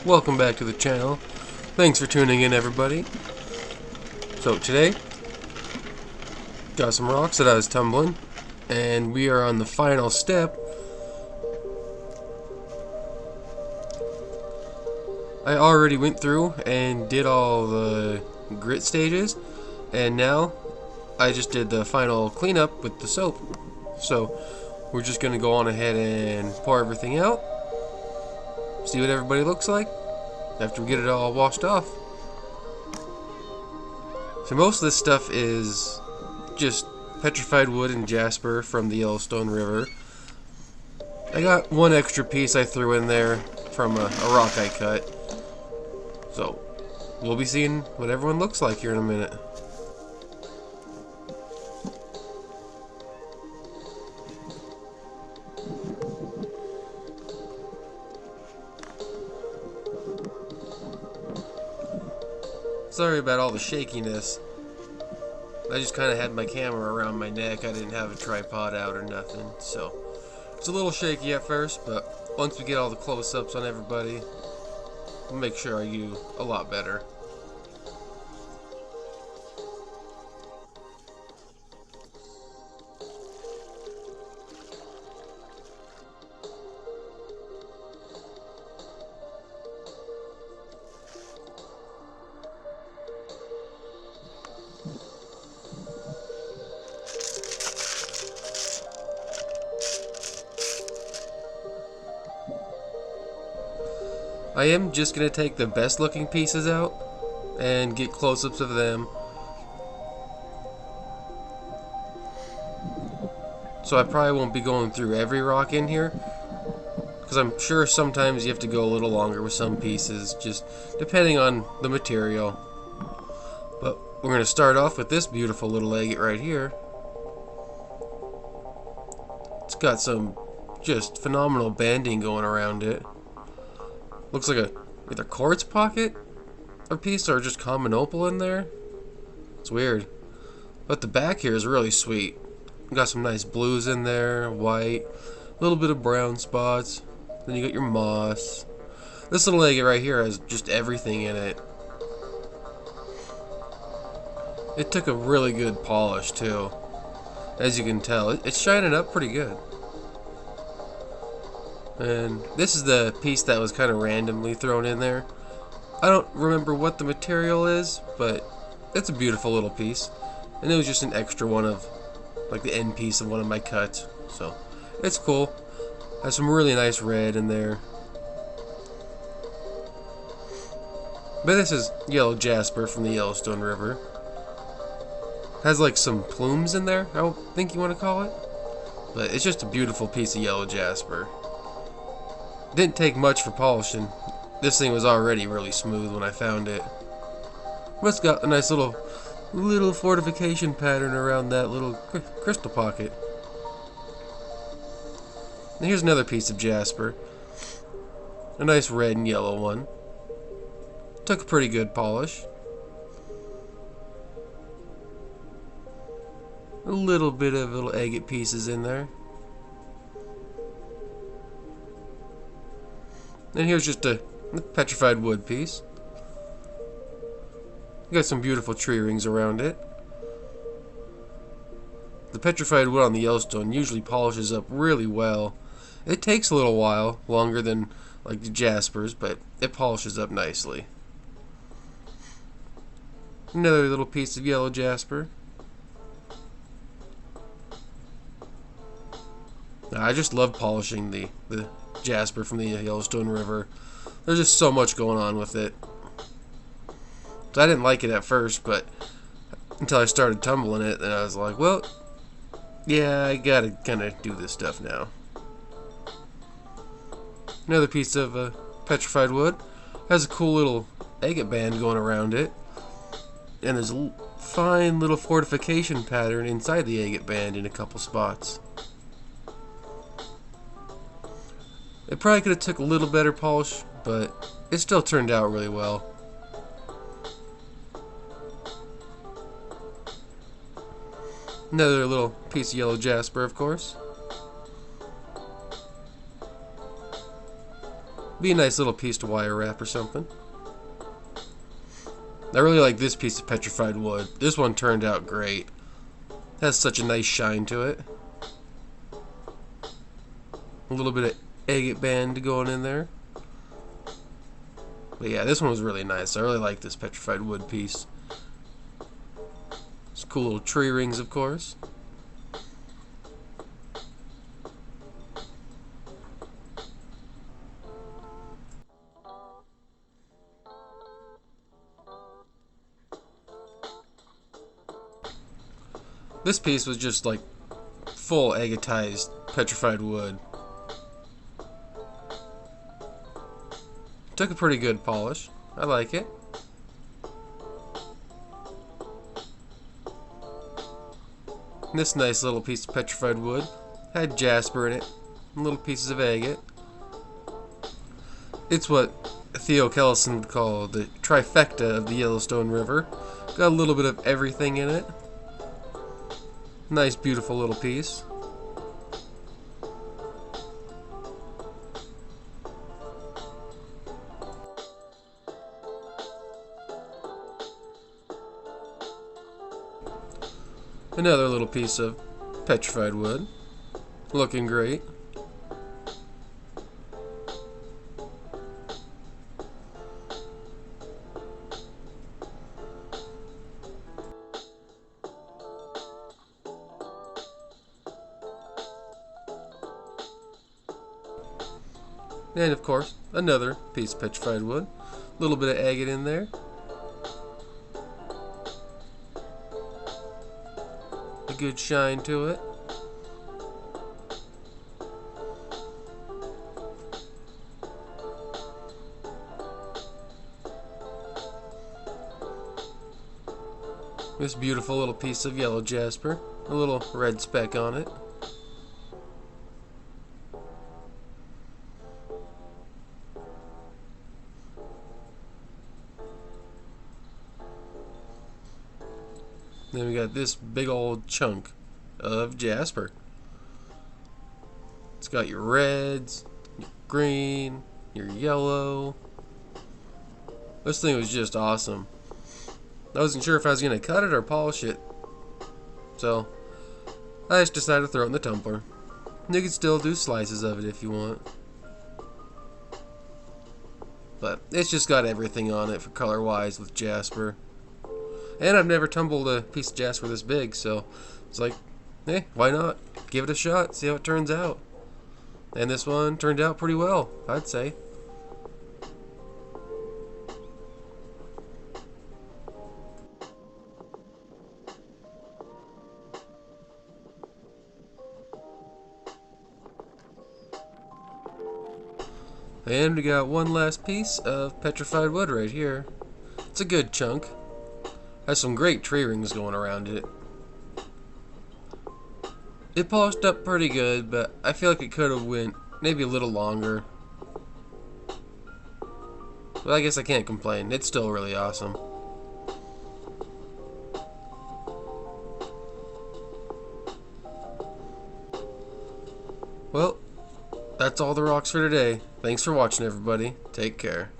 Welcome back to the channel. Thanks for tuning in, everybody. So today, got some rocks that I was tumbling, and we are on the final step. I already went through and did all the grit stages, and now I just did the final cleanup with the soap. So we're just going to go on ahead and pour everything out, see what everybody looks like after we get it all washed off. So most of this stuff is just petrified wood and jasper from the Yellowstone River. I got one extra piece I threw in there from a rock I cut. So we'll be seeing what everyone looks like here in a minute. Sorry about all the shakiness. I just kind of had my camera around my neck. I didn't have a tripod out or nothing, so it's a little shaky at first, but once we get all the close-ups on everybody, we'll make sure I do a lot better. I am just going to take the best looking pieces out and get close-ups of them. So I probably won't be going through every rock in here, because I'm sure sometimes you have to go a little longer with some pieces, just depending on the material. But we're going to start off with this beautiful little agate right here. It's got some just phenomenal banding going around it. Looks like a either quartz pocket or piece or just common opal in there. It's weird. But the back here is really sweet. Got some nice blues in there, white, a little bit of brown spots. Then you got your moss. This little agate right here has just everything in it. It took a really good polish too. As you can tell, it's shining up pretty good. And this is the piece that was kind of randomly thrown in there. I don't remember what the material is, but it's a beautiful little piece. And it was just an extra one of, like, the end piece of one of my cuts. So, it's cool. Has some really nice red in there. But this is yellow jasper from the Yellowstone River. Has, like, some plumes in there, I think you want to call it. But it's just a beautiful piece of yellow jasper. Didn't take much for polishing. This thing was already really smooth when I found it. But it's got a nice little fortification pattern around that little crystal pocket. And here's another piece of jasper. A nice red and yellow one. Took a pretty good polish. A little bit of little agate pieces in there. And here's just a petrified wood piece. Got some beautiful tree rings around it. The petrified wood on the Yellowstone usually polishes up really well. It takes a little while, longer than like the jaspers, but it polishes up nicely. Another little piece of yellow jasper. I just love polishing the jasper from the Yellowstone River. There's just so much going on with it. So I didn't like it at first, but until I started tumbling it, and I was like, well, yeah, I gotta kind of do this stuff now. Another piece of petrified wood. Has a cool little agate band going around it. And there's a fine little fortification pattern inside the agate band in a couple spots. It probably could have took a little better polish, but it still turned out really well. Another little piece of yellow jasper, of course. Be a nice little piece to wire wrap or something. I really like this piece of petrified wood. This one turned out great. Has such a nice shine to it. A little bit of agate band going in there. But yeah, this one was really nice. I really like this petrified wood piece. It's cool little tree rings, of course. This piece was just like full agatized petrified wood. Took a pretty good polish. I like it. And this nice little piece of petrified wood had jasper in it, and little pieces of agate. It's what Theo Kellison would call the trifecta of the Yellowstone River. Got a little bit of everything in it. Nice, beautiful little piece. Another little piece of petrified wood. Looking great. And of course, another piece of petrified wood. A little bit of agate in there. A good shine to it. This beautiful little piece of yellow jasper. A little red speck on it. Then we got this big old chunk of jasper. It's got your reds, your green, your yellow. This thing was just awesome. I wasn't sure if I was going to cut it or polish it, so I just decided to throw it in the tumbler. You can still do slices of it if you want, but it's just got everything on it for color wise with jasper. And I've never tumbled a piece of jasper this big, so it's like, hey, why not? Give it a shot, see how it turns out. And this one turned out pretty well, I'd say. And we got one last piece of petrified wood right here. It's a good chunk. Has some great tree rings going around it. It polished up pretty good, but I feel like it could have went maybe a little longer. But I guess I can't complain. It's still really awesome. Well, that's all the rocks for today. Thanks for watching, everybody. Take care.